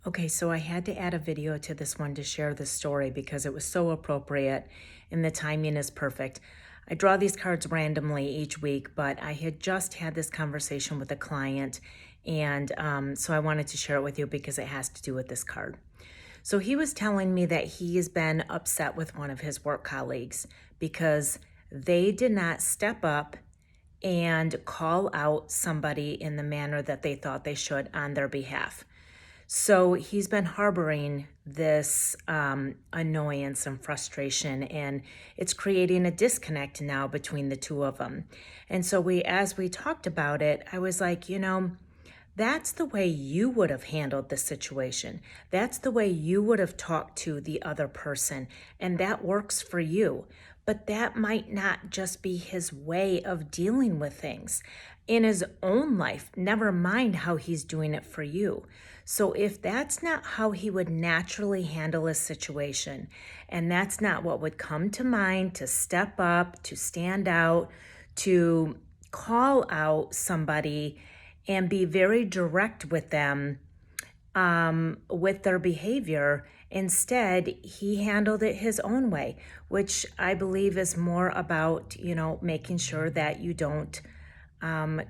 Okay, so I had to add a video to this one to share this story because it was so appropriate and the timing is perfect. I draw these cards randomly each week, but I had just had this conversation with a client, and so I wanted to share it with you because it has to do with this card. So he was telling me that he has been upset with one of his work colleagues because they did not step up and call out somebody in the manner that they thought they should on their behalf. So he's been harboring this annoyance and frustration, and it's creating a disconnect now between the two of them. And so as we talked about it, I was like, that's the way you would have handled the situation. That's the way you would have talked to the other person, and that works for you. But that might not just be his way of dealing with things in his own life, never mind how he's doing it for you. So if that's not how he would naturally handle a situation, and that's not what would come to mind to step up, to stand out, to call out somebody and be very direct with them with their behavior. Instead, he handled it his own way, which I believe is more about, making sure that you don't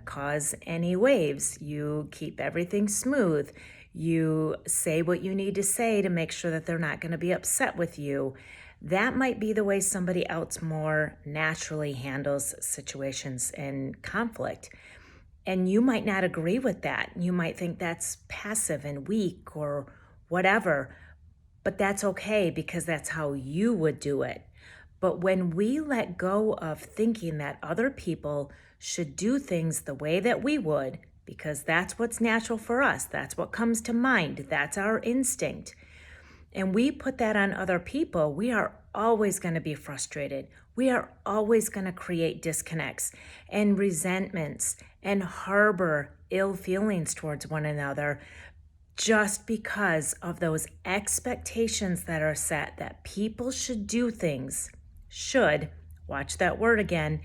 cause any waves. You keep everything smooth. You say what you need to say to make sure that they're not going to be upset with you. That might be the way somebody else more naturally handles situations and conflict. And you might not agree with that. You might think that's passive and weak or whatever, but that's okay because that's how you would do it. But when we let go of thinking that other people should do things the way that we would, because that's what's natural for us, that's what comes to mind, that's our instinct, and we put that on other people, we are always going to be frustrated. We are always going to create disconnects and resentments and harbor ill feelings towards one another just because of those expectations that are set that people should do things, should, watch that word again,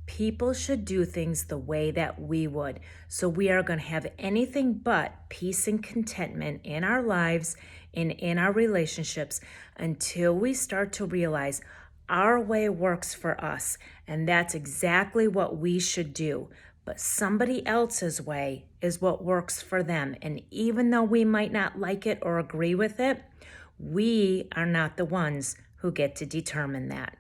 people should do things the way that we would. So we are going to have anything but peace and contentment in our lives and in our relationships until we start to realize our way works for us. And that's exactly what we should do. But somebody else's way is what works for them. And even though we might not like it or agree with it, we are not the ones who get to determine that.